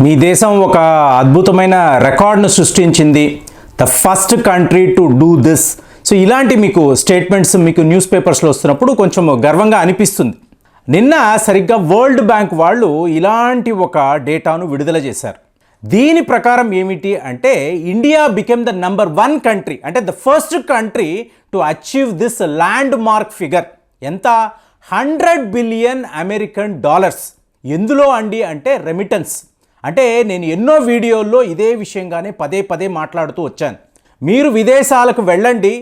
మీ దేశం ఒక అద్భుతమైన రికార్డ్ను సృష్టించింది. The first country to do this. So ఇలాంటి మీకు స్టేట్మెంట్స్ మీకు న్యూస్ పేపర్స్లో వస్తున్నప్పుడు కొంచెం గర్వంగా అనిపిస్తుంది. నిన్న సరిగ్గా వరల్డ్ బ్యాంక్ వాళ్ళు ఇలాంటి ఒక డేటాను విడుదల చేశారు. దీని ప్రకారం ఏమిటి అంటే India become the number 1 country, అంటే the first country to achieve this landmark మార్క్ ఫిగర్. ఎంత? $100 బిలియన్ అమెరికన్ డాలర్స్. ఎందులో అండి అంటే రెమిటెన్స్. అంటే నేను ఎన్నో వీడియోల్లో ఇదే విషయంగానే పదే పదే మాట్లాడుతూ వచ్చాను. మీరు విదేశాలకు వెళ్ళండి,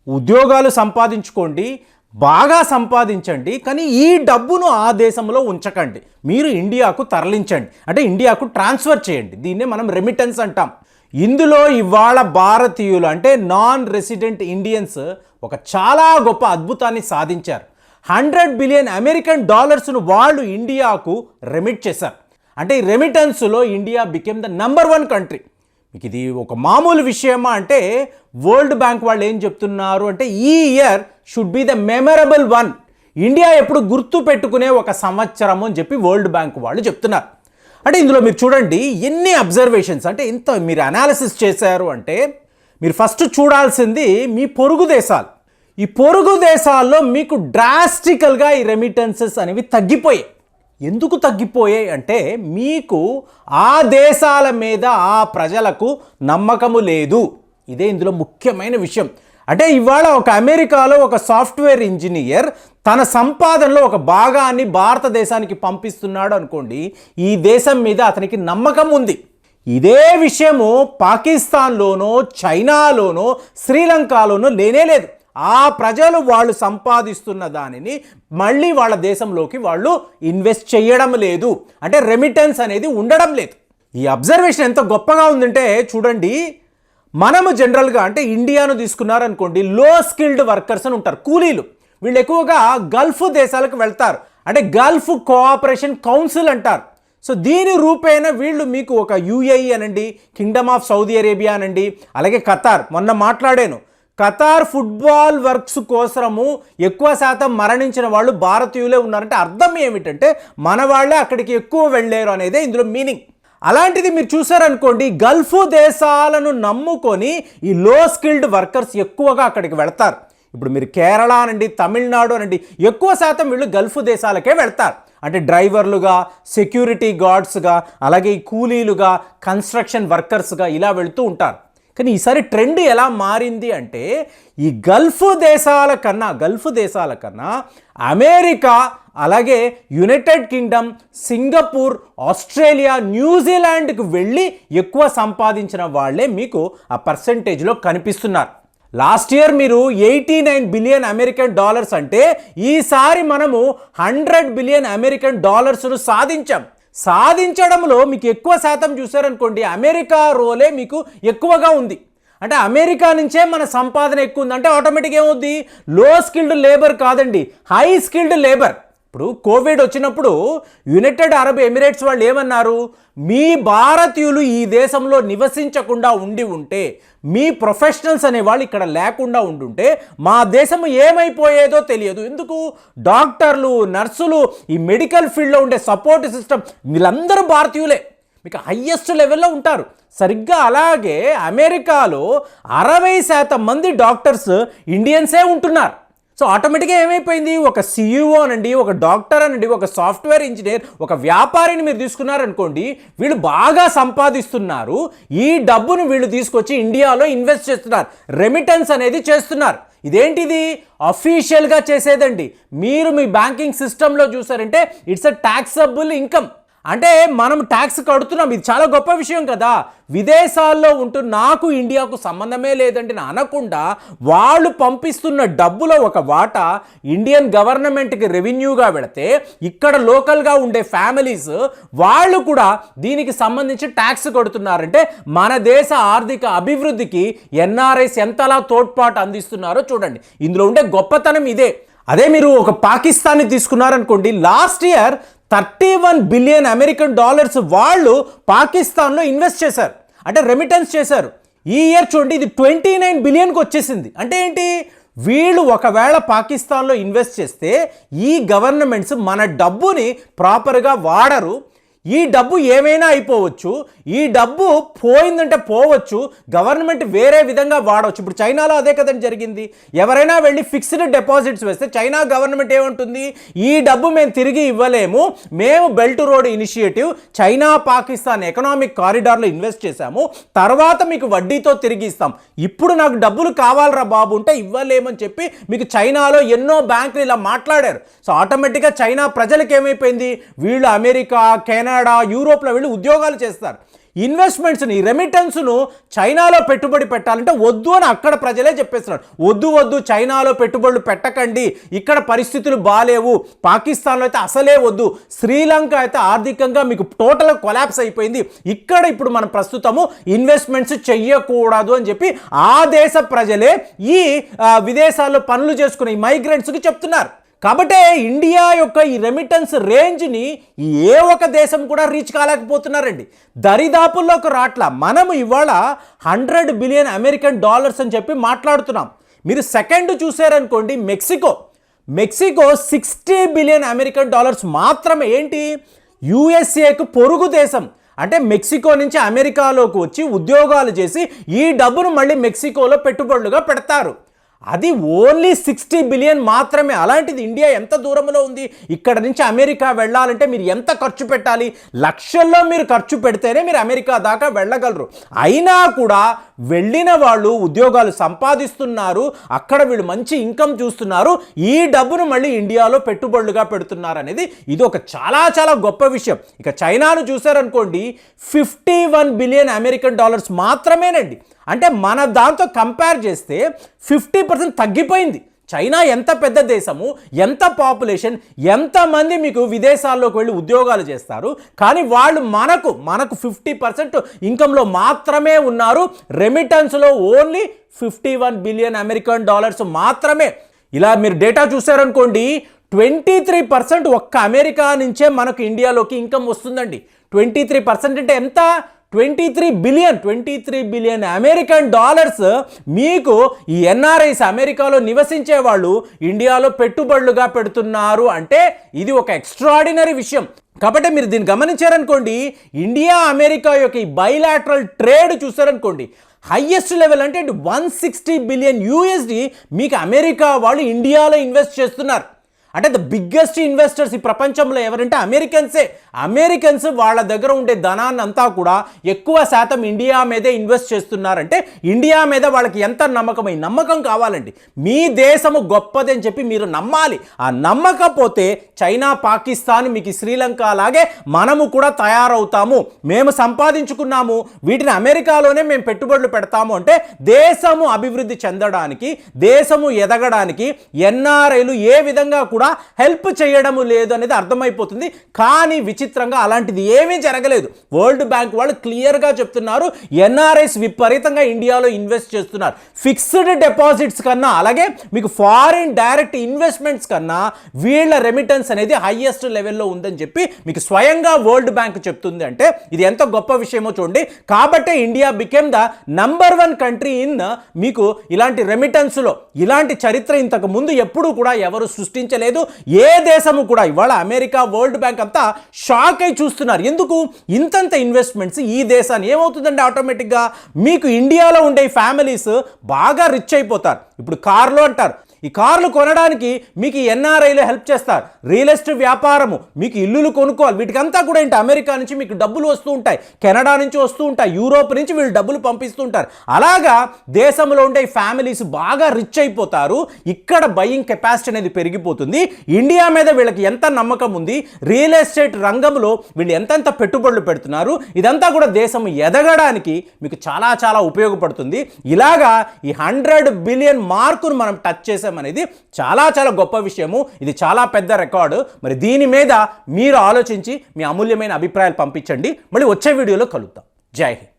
ఉద్యోగాలు సంపాదించుకోండి, బాగా సంపాదించండి, కానీ ఈ డబ్బును ఆ దేశంలో ఉంచకండి. మీరు ఇండియాకు తరలించండి, అంటే ఇండియాకు ట్రాన్స్ఫర్ చేయండి. దీన్నే మనం రెమిటెన్స్ అంటాం. ఇందులో ఇవాళ భారతీయులు అంటే నాన్ రెసిడెంట్ ఇండియన్స్ ఒక చాలా గొప్ప అద్భుతాన్ని సాధించారు. $100 బిలియన్ అమెరికన్ డాలర్స్ను వాళ్ళు ఇండియాకు రెమిట్ చేశారు. అంటే ఈ రెమిటెన్స్లో India become the number 1 country. మీకు ఇది ఒక మామూలు విషయమా అంటే వరల్డ్ బ్యాంక్ వాళ్ళు ఏం చెప్తున్నారు అంటే ఈ year should be the memorable one. India ఎప్పుడు గుర్తు పెట్టుకునే ఒక సంవత్సరము అని చెప్పి వరల్డ్ బ్యాంక్ వాళ్ళు చెప్తున్నారు. అంటే ఇందులో మీరు చూడండి ఎన్ని అబ్జర్వేషన్స్, అంటే ఇంత మీరు అనాలిసిస్ చేశారు అంటే మీరు ఫస్ట్ చూడాల్సింది మీ పొరుగు దేశాలు. ఈ పొరుగు దేశాల్లో మీకు డ్రాస్టికల్గా ఈ రెమిటెన్సెస్ అనేవి తగ్గిపోయాయి. ఎందుకు తగ్గిపోయాయి అంటే మీకు ఆ దేశాల మీద ఆ ప్రజలకు నమ్మకము లేదు. ఇదే ఇందులో ముఖ్యమైన విషయం. అంటే ఇవాళ ఒక అమెరికాలో ఒక సాఫ్ట్వేర్ ఇంజనీర్ తన సంపాదనలో ఒక భాగాన్ని భారతదేశానికి పంపిస్తున్నాడు అనుకోండి, ఈ దేశం మీద అతనికి నమ్మకం ఉంది. ఇదే విషయము పాకిస్తాన్లోనో చైనాలోనో శ్రీలంకలోనో లేనే లేదు. ఆ ప్రజలు వాళ్ళు సంపాదిస్తున్న దానిని మళ్ళీ వాళ్ళ దేశంలోకి వాళ్ళు ఇన్వెస్ట్ చేయడం లేదు. అంటే రెమిటెన్స్ అనేది ఉండడం లేదు. ఈ అబ్జర్వేషన్ ఎంత గొప్పగా ఉందంటే చూడండి, మనము జనరల్గా అంటే ఇండియాను తీసుకున్నారనుకోండి, లో స్కిల్డ్ వర్కర్స్ అని ఉంటారు, కూలీలు. వీళ్ళు ఎక్కువగా గల్ఫ్ దేశాలకు వెళ్తారు, అంటే గల్ఫ్ కోఆపరేషన్ కౌన్సిల్ అంటారు. సో దీని రూపేణ వీళ్ళు మీకు ఒక యుఏఈ అనండి, కింగ్డమ్ ఆఫ్ సౌదీ అరేబియా అనండి, అలాగే ఖతార్. మొన్న మాట్లాడాను, ఖతార్ ఫుట్బాల్ వర్క్స్ కోసము ఎక్కువ శాతం మరణించిన వాళ్ళు భారతీయులే ఉన్నారంటే అర్థం ఏమిటంటే మన వాళ్ళే అక్కడికి ఎక్కువ వెళ్ళారు అనేదే ఇందులో మీనింగ్. అలాంటిది మీరు చూసారనుకోండి, గల్ఫ్ దేశాలను నమ్ముకొని ఈ లో స్కిల్డ్ వర్కర్స్ ఎక్కువగా అక్కడికి వెళ్తారు. ఇప్పుడు మీరు కేరళ అనండి, తమిళనాడు అనండి, ఎక్కువ శాతం వీళ్ళు గల్ఫ్ దేశాలకే వెళ్తారు. అంటే డ్రైవర్లుగా, సెక్యూరిటీ గార్డ్స్గా, అలాగే ఈ కూలీలుగా, కన్స్ట్రక్షన్ వర్కర్స్గా ఇలా వెళుతూ ఉంటారు. కానీ ఈసారి ట్రెండ్ ఎలా మారింది అంటే ఈ గల్ఫ్ దేశాల కన్నా అమెరికా, అలాగే యునైటెడ్ కింగ్డమ్, సింగపూర్, ఆస్ట్రేలియా, న్యూజిలాండ్కి వెళ్ళి ఎక్కువ సంపాదించిన వాళ్ళే మీకు ఆ పర్సెంటేజ్లో కనిపిస్తున్నారు. లాస్ట్ ఇయర్ మీరు $89 బిలియన్ అమెరికన్ డాలర్స్ అంటే ఈసారి మనము $100 బిలియన్ అమెరికన్ డాలర్స్ను సాధించడంలో మీకు ఎక్కువ శాతం చూసారనుకోండి, అమెరికా రోలే మీకు ఎక్కువగా ఉంది. అంటే అమెరికా నుంచే మన సంపాదన ఎక్కువ ఉంది అంటే ఆటోమేటిక్గా ఏమవుద్ది, లో స్కిల్డ్ లేబర్ కాదండి, హై స్కిల్డ్ లేబర్. ఇప్పుడు కోవిడ్ వచ్చినప్పుడు యునైటెడ్ అరబ్ ఎమిరేట్స్ వాళ్ళు ఏమన్నారు, మీ భారతీయులు ఈ దేశంలో నివసించకుండా ఉంటే, మీ ప్రొఫెషనల్స్ అనేవాళ్ళు ఇక్కడ లేకుండా ఉండుంటే మా దేశం ఏమైపోయేదో తెలియదు. ఎందుకు? డాక్టర్లు, నర్సులు, ఈ మెడికల్ ఫీల్డ్లో ఉండే సపోర్ట్ సిస్టమ్ వీళ్ళందరూ భారతీయులే, మీకు హయ్యెస్ట్ లెవెల్లో ఉంటారు. సరిగ్గా అలాగే అమెరికాలో 60% మంది డాక్టర్స్ ఇండియన్సే ఉంటున్నారు. సో ఆటోమేటిక్గా ఏమైపోయింది, ఒక CEO అనండి, ఒక డాక్టర్ అనండి, ఒక సాఫ్ట్వేర్ ఇంజనీర్, ఒక వ్యాపారిని మీరు తీసుకున్నారనుకోండి, వీళ్ళు బాగా సంపాదిస్తున్నారు. ఈ డబ్బును వీళ్ళు తీసుకొచ్చి ఇండియాలో ఇన్వెస్ట్ చేస్తున్నారు, రెమిటెన్స్ అనేది చేస్తున్నారు. ఇదేంటిది? అఫీషియల్గా చేసేదండి. మీరు మీ బ్యాంకింగ్ సిస్టంలో చూసారంటే ఇట్స్ అ ట్యాక్సబుల్ ఇన్కమ్. అంటే మనం ట్యాక్స్ కడుతున్నాం, ఇది చాలా గొప్ప విషయం కదా. విదేశాల్లో ఉంటూ నాకు ఇండియాకు సంబంధమే లేదండి అనకుండా వాళ్ళు పంపిస్తున్న డబ్బులో ఒక వాటా ఇండియన్ గవర్నమెంట్కి రెవెన్యూగా వెళితే ఇక్కడ లోకల్గా ఉండే ఫ్యామిలీస్ వాళ్ళు కూడా దీనికి సంబంధించి ట్యాక్స్ కడుతున్నారంటే మన దేశ ఆర్థిక అభివృద్ధికి ఎన్ఆర్ఐస్ ఎంతలా తోడ్పాటు అందిస్తున్నారో చూడండి. ఇందులో ఉండే గొప్పతనం ఇదే. అదే మీరు ఒక పాకిస్తాన్ని తీసుకున్నారనుకోండి, last year $31 billion American dollars వాళ్ళు పాకిస్తాన్లో ఇన్వెస్ట్ చేశారు, అంటే రెమిటెన్స్ చేశారు. ఈ ఇయర్ చూడండి ఇది 29 బిలియన్కి వచ్చేసింది. అంటే ఏంటి, వీళ్ళు ఒకవేళ పాకిస్తాన్లో ఇన్వెస్ట్ చేస్తే ఈ గవర్నమెంట్స్ మన డబ్బుని ప్రాపర్గా వాడరు, ఈ డబ్బు ఏమైనా అయిపోవచ్చు, ఈ డబ్బు పోయిందంటే పోవచ్చు, గవర్నమెంట్ వేరే విధంగా వాడవచ్చు. ఇప్పుడు చైనాలో అదే కదండి జరిగింది. ఎవరైనా వెళ్ళి ఫిక్స్డ్ డిపాజిట్స్ వేస్తే చైనా గవర్నమెంట్ ఏమంటుంది, ఈ డబ్బు మేము తిరిగి ఇవ్వలేము, మేము belt road initiative China Pakistan economic కారిడార్లో ఇన్వెస్ట్ చేశాము, తర్వాత మీకు వడ్డీతో తిరిగి ఇస్తాం, ఇప్పుడు నాకు డబ్బులు కావాలరా బాబు అంటే ఇవ్వలేమని చెప్పి మీకు చైనాలో ఎన్నో బ్యాంకులు ఇలా మాట్లాడారు. సో ఆటోమేటిక్గా చైనా ప్రజలకు ఏమైపోయింది, వీళ్ళు అమెరికా, కెనడా, యూరోప్లో వెళ్ళి ఉద్యోగాలు చేస్తారు. ఇన్వెస్ట్మెంట్స్ని, రెమిటెన్స్ను చైనాలో పెట్టుబడి పెట్టాలంటే వద్దు అని అక్కడ ప్రజలే చెప్పేస్తున్నారు. వద్దు చైనాలో పెట్టుబడులు పెట్టకండి, ఇక్కడ పరిస్థితులు బాలేవు, పాకిస్తాన్లో అయితే అసలే వద్దు, శ్రీలంక అయితే ఆర్థికంగా మీకు టోటల్ కొలాప్స్ అయిపోయింది, ఇక్కడ ఇప్పుడు మనం ప్రస్తుతము ఇన్వెస్ట్మెంట్స్ చెయ్యకూడదు అని చెప్పి ఆ దేశ ప్రజలే ఈ విదేశాల్లో పనులు చేసుకునే ఈ మైగ్రెంట్స్కి చెప్తున్నారు. కాబట్టి ఇండియా యొక్క ఈ రెమిటెన్స్ రేంజ్ని ఏ ఒక దేశం కూడా రీచ్ కాలేకపోతున్నారండి, దరిదాపుల్లోకి రాట్లా. మనము ఇవాళ 100 బిలియన్ అమెరికన్ డాలర్స్ అని చెప్పి మాట్లాడుతున్నాం. మీరు సెకండ్ చూసారనుకోండి, మెక్సికో 60 బిలియన్ అమెరికన్ డాలర్స్ మాత్రమే. ఏంటి, యుఎస్ఏకు పొరుగు దేశం. అంటే మెక్సికో నుంచి అమెరికాలోకి వచ్చి ఉద్యోగాలు చేసి ఈ డబ్బును మళ్ళీ మెక్సికోలో పెట్టుబడులుగా పెడతారు. అది ఓన్లీ 60 బిలియన్ మాత్రమే. అలాంటిది ఇండియా ఎంత దూరంలో ఉంది, ఇక్కడ నుంచి అమెరికా వెళ్ళాలంటే మీరు ఎంత ఖర్చు పెట్టాలి, లక్షల్లో మీరు ఖర్చు పెడితేనే మీరు అమెరికా దాకా వెళ్ళగలరు. అయినా కూడా వెళ్ళిన వాళ్ళు ఉద్యోగాలు సంపాదిస్తున్నారు, అక్కడ వీళ్ళు మంచి ఇన్కమ్ చూస్తున్నారు, ఈ డబ్బును మళ్ళీ ఇండియాలో పెట్టుబడులుగా పెడుతున్నారు అనేది ఇది ఒక చాలా చాలా గొప్ప విషయం. ఇక చైనాను చూసారనుకోండి, 51 బిలియన్ అమెరికన్ డాలర్స్ మాత్రమేనండి. అంటే మన దాంతో కంపేర్ చేస్తే 50% తగ్గిపోయింది. చైనా ఎంత పెద్ద దేశము, ఎంత పాపులేషన్, ఎంతమంది మీకు విదేశాల్లోకి వెళ్ళి ఉద్యోగాలు చేస్తారు, కానీ వాళ్ళు మనకు 50% ఇన్కంలో మాత్రమే ఉన్నారు. రెమిటెన్స్లో ఓన్లీ 51 బిలియన్ అమెరికన్ డాలర్స్ మాత్రమే. ఇలా మీరు డేటా చూసారనుకోండి, 23% ఒక్క అమెరికా నుంచే మనకు ఇండియాలోకి ఇన్కమ్ వస్తుందండి. 23% అంటే ఎంత, 23 బిలియన్ అమెరికన్ డాలర్స్ మీకు ఈ ఎన్ఆర్ఐస్ అమెరికాలో నివసించే వాళ్ళు ఇండియాలో పెట్టుబడులుగా పెడుతున్నారు. అంటే ఇది ఒక ఎక్స్ట్రాడినరీ విషయం. కాబట్టి మీరు దీన్ని గమనించారనుకోండి, ఇండియా అమెరికా యొక్క ఈ బైలాటరల్ ట్రేడ్ చూసారనుకోండి, హైయెస్ట్ లెవెల్ అంటే 160 బిలియన్ యూఎస్డి మీకు అమెరికా వాళ్ళు ఇండియాలో ఇన్వెస్ట్ చేస్తున్నారు. అంటే ద బిగ్గెస్ట్ ఇన్వెస్టర్స్ ఈ ప్రపంచంలో ఎవరంటే అమెరికన్స్ వాళ్ళ దగ్గర ఉండే ధనాన్ని అంతా కూడా ఎక్కువ శాతం ఇండియా మీదే ఇన్వెస్ట్ చేస్తున్నారంటే ఇండియా మీద వాళ్ళకి ఎంత నమ్మకం, ఈ నమ్మకం కావాలండి. మీ దేశము గొప్పది అని చెప్పి మీరు నమ్మాలి. ఆ నమ్మకపోతే చైనా, పాకిస్తాన్, మీకు శ్రీలంక అలాగే మనము కూడా తయారవుతాము. మేము సంపాదించుకున్నాము, వీటిని అమెరికాలోనే మేము పెట్టుబడులు పెడతాము అంటే దేశము అభివృద్ధి చెందడానికి, దేశము ఎదగడానికి ఎన్ఆర్ఐలు ఏ విధంగా కూడా హెల్ప్ చేయడము లేదు అనేది అర్థమైపోతుంది. కానీ విచిత్రంగా అలాంటిది ఏమీ జరగలేదు. వరల్డ్ బ్యాంక్ వాళ్ళు క్లియర్గా చెప్తున్నారు, ఎన్ఆర్ఐస్ విపరీతంగా ఇండియాలో ఇన్వెస్ట్ చేస్తున్నారు. ఫిక్స్డ్ డిపాజిట్స్ కన్నా, అలాగే మీకు ఫారిన్ డైరెక్ట్ ఇన్వెస్ట్మెంట్స్ కన్నా వీళ్ళ రెమిటెన్స్ అనేది హైయెస్ట్ లెవెల్లో ఉందని చెప్పి మీకు స్వయంగా వరల్డ్ బ్యాంక్ చెప్తుంది. అంటే ఇది ఎంత గొప్ప విషయమో చూడండి. కాబట్టి India became the number 1 country in మీకు ఇలాంటి రెమిటెన్స్లో. ఇలాంటి చరిత్ర ఇంతకు ముందు ఎప్పుడూ కూడా ఎవరు సృష్టించలేదు. ఏ దేశము కూడా. ఇవాళ అమెరికా, వరల్డ్ బ్యాంక్ అంతా షాక్ అయి చూస్తున్నారు. ఎందుకు ఇంతంత ఇన్వెస్ట్మెంట్స్ ఈ దేశాన్ని? ఏమవుతుందంటే ఆటోమేటిక్గా మీకు ఇండియాలో ఉండే ఫ్యామిలీస్ బాగా రిచ్ అయిపోతారు. ఇప్పుడు కార్లు అంటారు, ఈ కార్లు కొనడానికి మీకు ఎన్ఆర్ఐలు హెల్ప్ చేస్తారు. రియల్ ఎస్టేట్ వ్యాపారము, మీకు ఇల్లులు కొనుక్కోవాలి, వీటికంతా కూడా ఏంటి అమెరికా నుంచి మీకు డబ్బులు వస్తూ ఉంటాయి, కెనడా నుంచి వస్తూ ఉంటాయి, యూరోప్ నుంచి వీళ్ళు డబ్బులు పంపిస్తూ ఉంటారు. అలాగా దేశంలో ఉండే ఫ్యామిలీస్ బాగా రిచ్ అయిపోతారు. ఇక్కడ బయింగ్ కెపాసిటీ అనేది పెరిగిపోతుంది. ఇండియా మీద వీళ్ళకి ఎంత నమ్మకం ఉంది, రియల్ ఎస్టేట్ రంగంలో వీళ్ళు ఎంతెంత పెట్టుబడులు పెడుతున్నారు, ఇదంతా కూడా దేశం ఎదగడానికి మీకు చాలా చాలా ఉపయోగపడుతుంది. ఇలాగా ఈ 100 బిలియన్ మార్కును మనం టచ్ చేసాం అనేది చాలా చాలా గొప్ప విషయము. ఇది చాలా పెద్ద రికార్డు. మరి దీని మీద మీరు ఆలోచించి మీ అమూల్యమైన అభిప్రాయాలు పంపించండి. మళ్ళీ వచ్చే వీడియోలో కలుద్దాం. జై హింద్.